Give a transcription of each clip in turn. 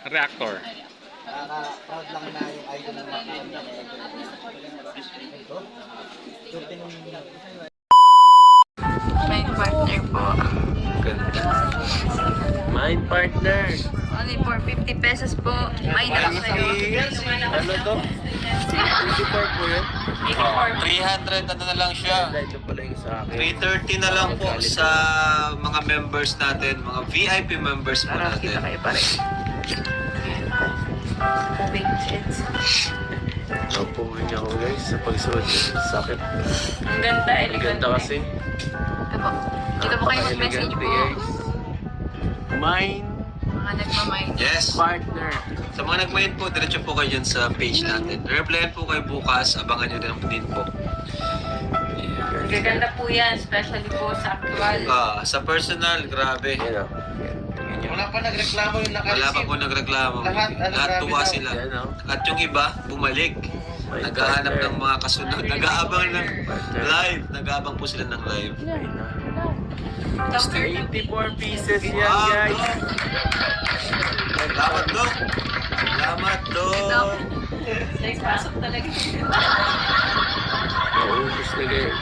Reactor. Nakaka-proud lang na yung idol ng mga ito. May partner po. Ganda. Mind partner. Only for 50 pesos po. May na kayo. Ano to? 54 po yun? 300 ano na lang siya. Ito pala yung sa akin. 330 na lang po sa mga members natin, mga VIP members po Para kita natin. kayo pare. Moving shits. Napuwing ako guys sa pagsuot. Sakit. Ang ganda, Ang elegant. ganda kasi. Ito po. Dito po kayo mag-message po. Mind Mga nagmamind. Yes. partner. Sa mga nag-mind po, diretso po kayo dyan sa page natin. Replyan po kayo bukas, abangan nyo din po. Ang gaganda po yan, especially po sa actual. Sa personal, grabe. Yan o. Wala pa nagreklamo yung Wala pa po nagreklamo. Lahat, Lahat tuwa sila. Yan o. At yung iba, bumalik. Naghahanap ng mga kasunod. Nag-aabang ng live. Nag-aabang po sila ng live. 84 pieces yan Wow, guys. Dok! Salamat, Dok! Salamat, Dok! Pasok talaga. Maubos na guys.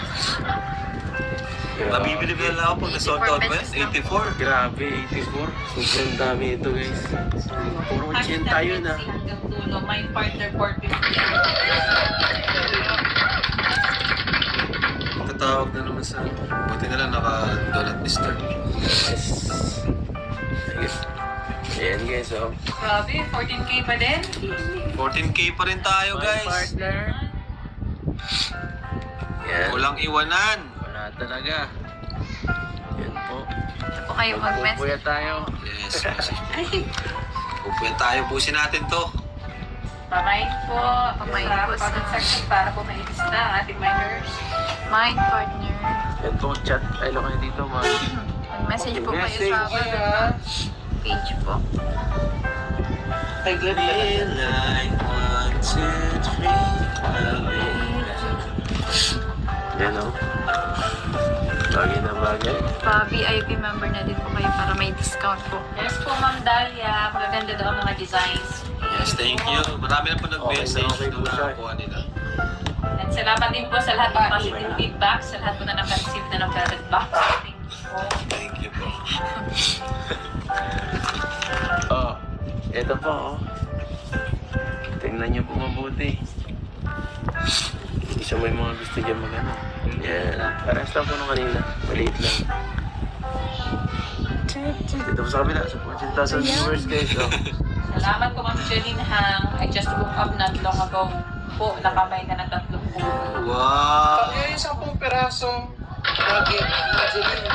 Mabibili ba lang ako pag nasuot out ba yan? 84. Grabe, 84. Sobrang dami ito guys. Puro 80 tayo na. Hanggang dulo, my partner 450. Tatawag na naman sa... Buti na lang naka-do not disturb. Yes. Ayan guys, oh. Grabe, 14K pa din. 14K pa rin tayo, My guys. partner. Yan. Walang iwanan. Wala talaga. Yan po. Ito po kayo mag-message. Pupuya tayo. Yes, message. Pupuyan tayo. Busin natin to. Pamain po. Pamain po sa section para po mailista ang ating minors. Mind partner. Yan po, chat. Ay, lo kayo dito, mga. Mag-message po kayo Message. sa our page po. Feel like 1, 2, 3. Yan, oh. Bagay na bagay. Pa-VIP member na din po kayo para may discount po. Yes po, Ma'am Dalia. Magaganda daw ang mga designs. Yes, thank you. Marami na po nag-message Okay na po siya. nakakuha nila. At salamat din po sa lahat ng positive feedback, sa lahat po na nag-receive na ng private box. Thank you po. Thank you po. Oh, eto po, oh. Tingnan niyo po mabuti. Isa may mga gusto dyan magano. Yan. Parehas lang po nung kanina. Maliit lang. Dito po sa kabila. Sa 14,000 viewers guys. Oh. Salamat po, Ma'am Jeline Hang. I just woke up not long ago po. Nakamay na ng 3 po. Wow! Yung 10 pirasong nugget, Angeline.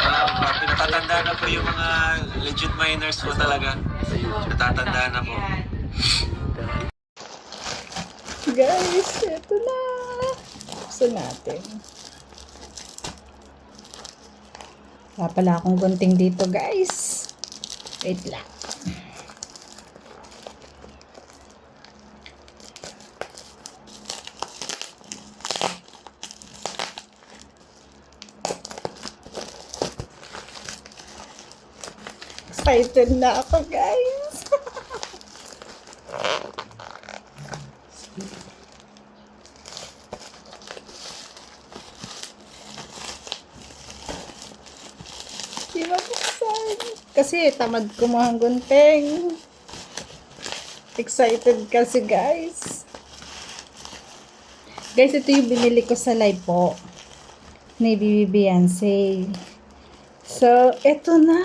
Grabe, natatanda na po yung mga legit miners po talaga. Natatanda na po. Guys, eto na. Buksan natin. Wala pala akong gunting dito, guys. Wait lang. Excited na ako, guys. Di mabuksan. Kasi tamad kumuha ng gunting. Excited kasi, guys. Guys, ito yung binili ko sa live po. Ni Bibi Beyonce. So, eto na.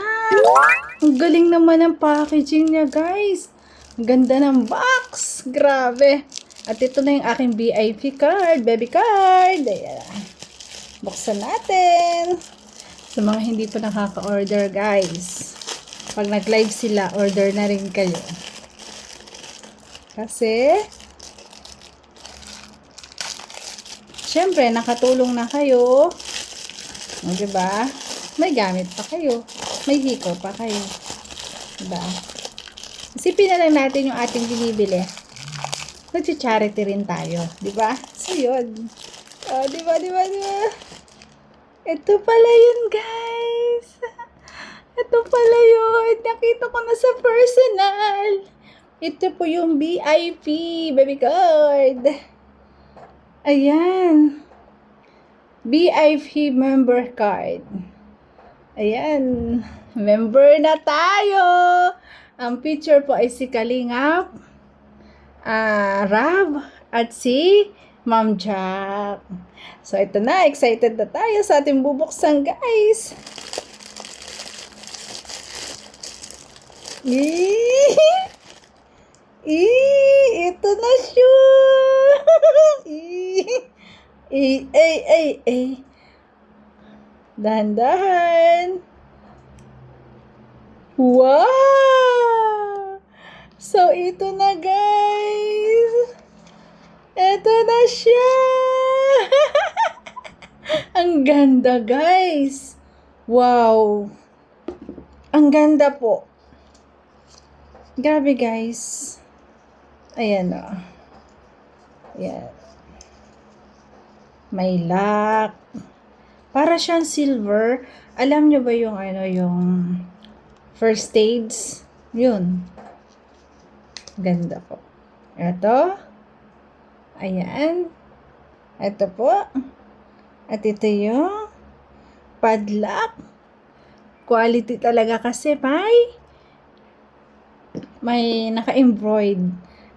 Ang galing naman ng packaging niya, guys. Ang ganda ng box. Grabe. At ito na yung aking VIP card. Baby card. Ayan. Buksan natin. Sa mga hindi pa nakaka-order, guys. Pag nag-live sila, order na rin kayo. Kasi, syempre, nakatulong na kayo. O, diba? May gamit pa kayo. May hiko pa kayo. Diba? Isipin na lang natin yung ating binibili. Nag-charity rin tayo. Diba? So, yun. O, diba? Ito pala yun, guys. Ito pala yun. Nakita ko na sa personal. Ito po yung VIP baby card. Ayan. VIP member card. Ayan. Member na tayo. Ang picture po ay si Kalingap, Rab, at si Ma'am Jack. So, ito na. Excited na tayo sa ating bubuksan, guys. Ito na siya. Dahan-dahan. Wow! So, ito na, guys. Ito na siya. Ang ganda, guys. Wow. Ang ganda po. Grabe, guys. Ayan, o. Ayan. May lock. Para siyang silver. Alam nyo ba yung, yung first stage? Yun. Ganda po. Ito. Ayan. Ito po. At ito yung padlock. Quality talaga kasi may naka-embroid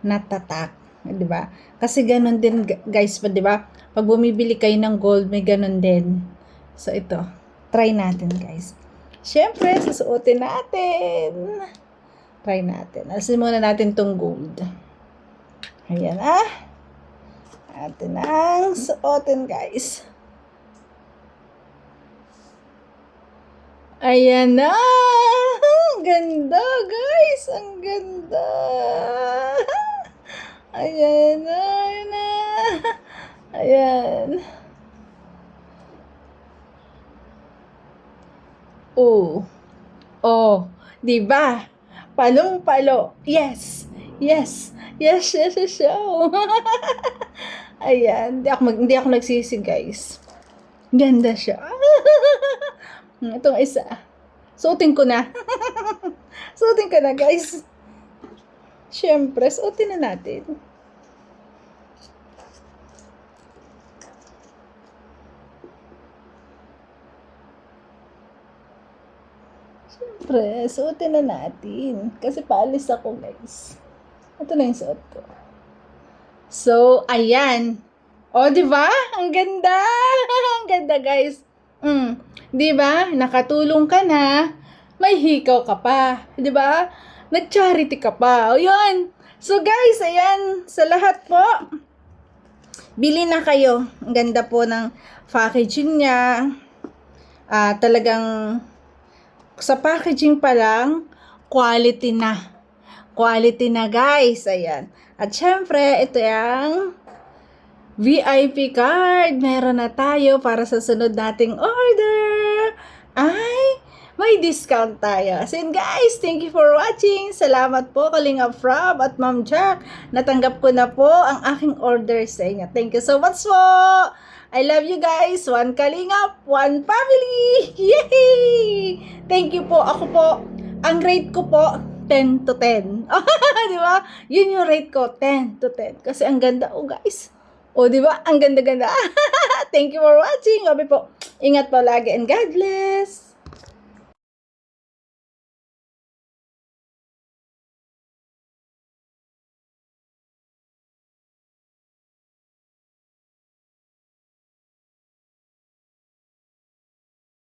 na tatak, 'di ba? Kasi ganun din guys, 'di ba? Pag bumibili kayo ng gold, may ganun din. So ito, try natin guys. Syempre, susuotin natin. Try natin. Alisin muna natin tong gold. Ayan atin ang suotin guys. Ayan na! Ang ganda, guys! Ang ganda! Ayan na! Ayan na! Ayan. Oh. Oh. Diba? Palong-palo. Yes! Yes! Yes, yes, yes, show! Ayan. Hindi ako nagsisi, guys. Ganda siya. Itong isa. Suotin ko na. Suotin ko na, guys. Siyempre, suotin na natin. Siyempre, suotin na natin. Kasi paalis ako, guys. Ito na yung suot ko. So, ayan. O, diba? Ang ganda. Ang ganda, guys. 'Di ba? Nakatulong ka na, may hikaw ka pa, 'di ba? Nag-charity ka pa. O 'yun. So guys, ayan, sa lahat po, bili na kayo. Ang ganda po ng packaging niya. Talagang sa packaging pa lang, quality na. Quality na, guys. Ayan. At syempre, ito yung VIP card. Meron na tayo para sa sunod nating order. Ay, may discount tayo. So yun guys, thank you for watching. Salamat po Kalingap Rab at Ma'am Jack. Natanggap ko na po ang aking order sa inyo. Thank you so much po. I love you guys. One Kalingap, one family. Yay! Thank you po. Ako po, ang rate ko po, 10 to 10. Di ba? Yun yung rate ko, 10 to 10. Kasi ang ganda, guys. O, di ba? Ang ganda-ganda. Thank you for watching. Gabi po. Ingat po lagi and God bless.